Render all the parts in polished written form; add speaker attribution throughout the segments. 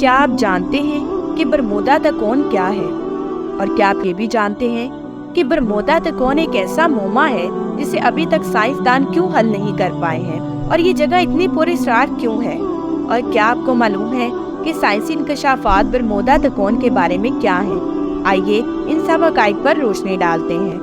Speaker 1: کیا آپ جانتے ہیں کہ برمودا تکون کیا ہے؟ اور کیا آپ یہ بھی جانتے ہیں کہ برمودا تکون ایک ایسا معمہ ہے جسے ابھی تک سائنسدان کیوں حل نہیں کر پائے ہیں، اور یہ جگہ اتنی پراسرار کیوں ہے؟ اور کیا آپ کو معلوم ہے کہ سائنسی انکشافات برمودا تکون کے بارے میں کیا ہیں؟ آئیے ان سب حقائق پر روشنی ڈالتے ہیں۔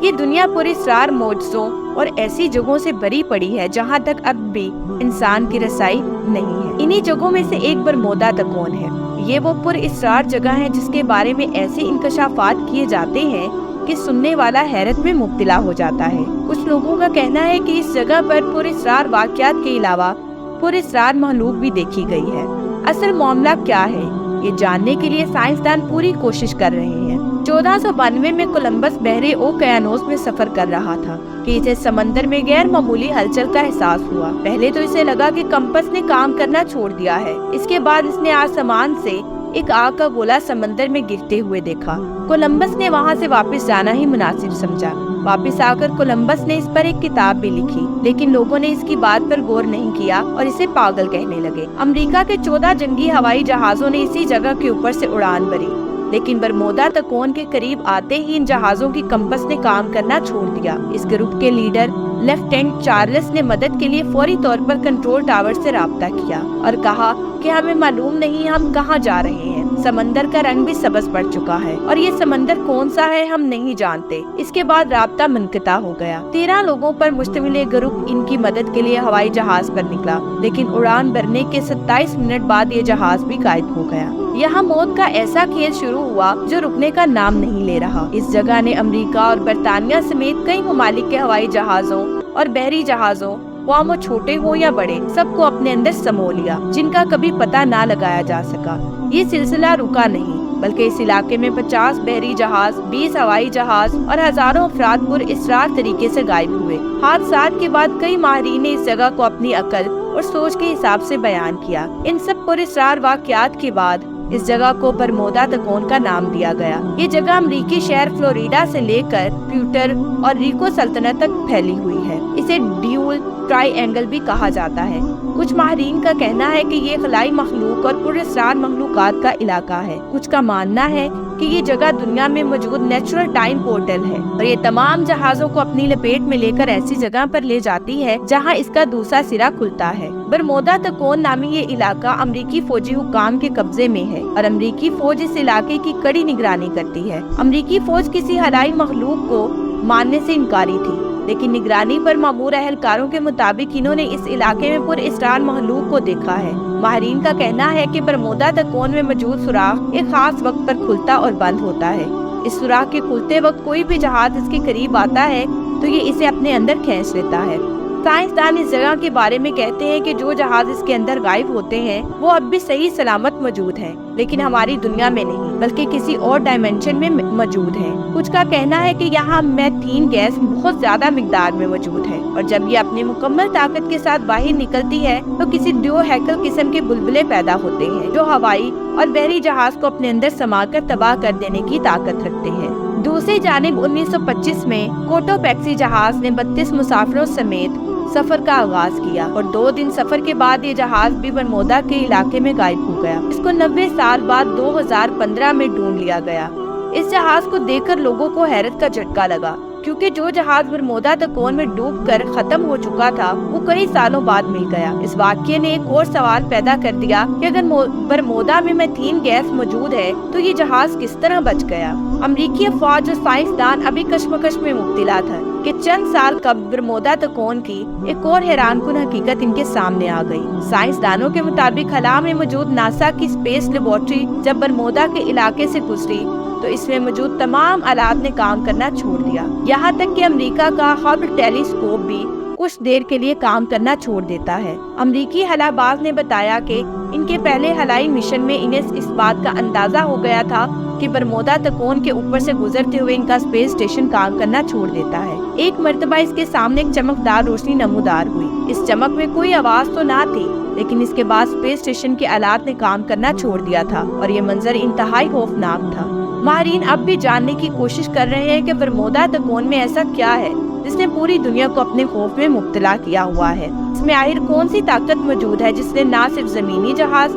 Speaker 1: یہ دنیا پراسرار معجزوں اور ایسی جگہوں سے بھری پڑی ہے جہاں تک اب بھی انسان کی رسائی نہیں ہے۔ انہی جگہوں میں سے ایک برمودا تکون ہے۔ یہ وہ پراسرار جگہ ہے جس کے بارے میں ایسے انکشافات کیے جاتے ہیں کہ سننے والا حیرت میں مبتلا ہو جاتا ہے۔ کچھ لوگوں کا کہنا ہے کہ اس جگہ پر پراسرار واقعات کے علاوہ پراسرار مخلوق بھی دیکھی گئی ہے۔ اصل معاملہ کیا ہے، یہ جاننے کے لیے سائنسدان پوری کوشش کر رہے ہیں۔ 1492 میں کولمبس بحر اوقیانوس میں سفر کر رہا تھا کہ اسے سمندر میں غیر معمولی ہلچل کا احساس ہوا۔ پہلے تو اسے لگا کہ کمپس نے کام کرنا چھوڑ دیا ہے۔ اس کے بعد اس نے آسمان سے ایک آگ کا گولا سمندر میں گرتے ہوئے دیکھا۔ کولمبس نے وہاں سے واپس جانا ہی مناسب سمجھا۔ واپس آ کر کولمبس نے اس پر ایک کتاب بھی لکھی، لیکن لوگوں نے اس کی بات پر غور نہیں کیا اور اسے پاگل کہنے لگے۔ امریکہ کے 14 جنگی ہوائی جہازوں نے اسی جگہ کے اوپر سے اڑان بھری، لیکن برمودا تکون کے قریب آتے ہی ان جہازوں کی کمپس نے کام کرنا چھوڑ دیا۔ اس گروپ کے لیڈر لیفٹیننٹ چارلس نے مدد کے لیے فوری طور پر کنٹرول ٹاور سے رابطہ کیا اور کہا کہ ہمیں معلوم نہیں ہم کہاں جا رہے ہیں۔ سمندر کا رنگ بھی سبز پڑ چکا ہے اور یہ سمندر کون سا ہے ہم نہیں جانتے۔ اس کے بعد رابطہ منقطع ہو گیا۔ 13 لوگوں پر مشتمل یہ گروپ ان کی مدد کے لیے ہوائی جہاز پر نکلا، لیکن اڑان بھرنے کے 27 منٹ بعد یہ جہاز بھی غائب ہو گیا۔ یہاں موت کا ایسا کھیل شروع ہوا جو رکنے کا نام نہیں لے رہا۔ اس جگہ نے امریکہ اور برطانیہ سمیت کئی ممالک کے ہوائی جہازوں اور بحری جہازوں، خواہ وہ چھوٹے ہوں یا بڑے، سب کو اپنے اندر سمو لیا، جن کا کبھی پتہ نہ لگایا جا سکا۔ یہ سلسلہ رکا نہیں، بلکہ اس علاقے میں 50 بحری جہاز، 20 ہوائی جہاز اور ہزاروں افراد پراسرار طریقے سے غائب ہوئے۔ حادثات کے بعد کئی ماہرین نے اس جگہ کو اپنی عقل اور سوچ کے حساب سے بیان کیا۔ ان سب پراسرار واقعات کے بعد اس جگہ کو برمودا تکون کا نام دیا گیا۔ یہ جگہ امریکی شہر فلوریڈا سے لے کر پیوٹر اور ریکو سلطنت تک پھیلی ہوئی ہے۔ اسے ڈیول ٹرائی اینگل بھی کہا جاتا ہے۔ کچھ ماہرین کا کہنا ہے کہ یہ خلائی مخلوق اور پراسرار مخلوقات کا علاقہ ہے۔ کچھ کا ماننا ہے کہ یہ جگہ دنیا میں موجود نیچرل ٹائم پورٹل ہے اور یہ تمام جہازوں کو اپنی لپیٹ میں لے کر ایسی جگہ پر لے جاتی ہے جہاں اس کا دوسرا سرا کھلتا ہے۔ برمودا تکون نامی یہ علاقہ امریکی فوجی حکام کے قبضے میں ہے اور امریکی فوج اس علاقے کی کڑی نگرانی کرتی ہے۔ امریکی فوج کسی خلائی مخلوق کو ماننے سے انکاری تھی، لیکن نگرانی پر مامور اہلکاروں کے مطابق انہوں نے اس علاقے میں پراسرار مخلوق کو دیکھا ہے۔ ماہرین کا کہنا ہے کہ برمودا تکون میں موجود سوراخ ایک خاص وقت پر کھلتا اور بند ہوتا ہے۔ اس سوراخ کے کھلتے وقت کوئی بھی جہاز اس کے قریب آتا ہے تو یہ اسے اپنے اندر کھینچ لیتا ہے۔ سائنسدان اس جگہ کے بارے میں کہتے ہیں کہ جو جہاز اس کے اندر غائب ہوتے ہیں وہ اب بھی صحیح سلامت موجود ہیں، لیکن ہماری دنیا میں نہیں بلکہ کسی اور ڈائمینشن میں موجود ہیں۔ کچھ کا کہنا ہے کہ یہاں میتھین گیس بہت زیادہ مقدار میں موجود ہے اور جب یہ اپنی مکمل طاقت کے ساتھ باہر نکلتی ہے تو کسی ڈیو ہیکل قسم کے بلبلے پیدا ہوتے ہیں جو ہوائی اور بحری جہاز کو اپنے اندر سما کر تباہ کر دینے کی طاقت رکھتے ہیں۔ دوسری جانب 1925 میں کوٹوپیکسی جہاز نے 32 مسافروں سمیت سفر کا آغاز کیا اور 2 دن سفر کے بعد یہ جہاز بھی برمودا کے علاقے میں غائب ہو گیا۔ اس کو 90 سال بعد 2015 میں ڈھونڈ لیا گیا۔ اس جہاز کو دیکھ کر لوگوں کو حیرت کا جھٹکا لگا، کیونکہ جو جہاز برمودا تکون میں ڈوب کر ختم ہو چکا تھا وہ کئی سالوں بعد مل گیا۔ اس واقعے نے ایک اور سوال پیدا کر دیا کہ اگر برمودا میں میتھین گیس موجود ہے تو یہ جہاز کس طرح بچ گیا۔ امریکی افواج اور سائنسدان ابھی کشمکش میں مبتلا تھا کہ چند سال قبل برمودا تکون کی ایک اور حیران کن حقیقت ان کے سامنے آ گئی۔ سائنسدانوں کے مطابق خلا میں موجود ناسا کی اسپیس لیبارٹری جب برمودا کے علاقے سے گزری تو اس میں موجود تمام آلات نے کام کرنا چھوڑ دیا، یہاں تک کہ امریکہ کا ہبل ٹیلی اسکوپ بھی کچھ دیر کے لیے کام کرنا چھوڑ دیتا ہے۔ امریکی خلا باز نے بتایا کہ ان کے پہلے خلائی مشن میں انہیں اس بات کا اندازہ ہو گیا تھا کہ برمودا تکون کے اوپر سے گزرتے ہوئے ان کا اسپیس اسٹیشن کام کرنا چھوڑ دیتا ہے۔ ایک مرتبہ اس کے سامنے ایک چمکدار روشنی نمودار ہوئی۔ اس چمک میں کوئی آواز تو نہ تھی، لیکن اس کے بعد اسپیس اسٹیشن کے آلات نے کام کرنا چھوڑ دیا تھا اور یہ منظر انتہائی خوفناک تھا۔ ماہرین اب بھی جاننے کی کوشش کر رہے ہیں کہ برمودا تکون میں ایسا کیا ہے جس نے پوری دنیا کو اپنے خوف میں مبتلا کیا ہوا ہے۔ اس میں آخر کون سی طاقت موجود ہے جس نے نہ صرف زمینی جہاز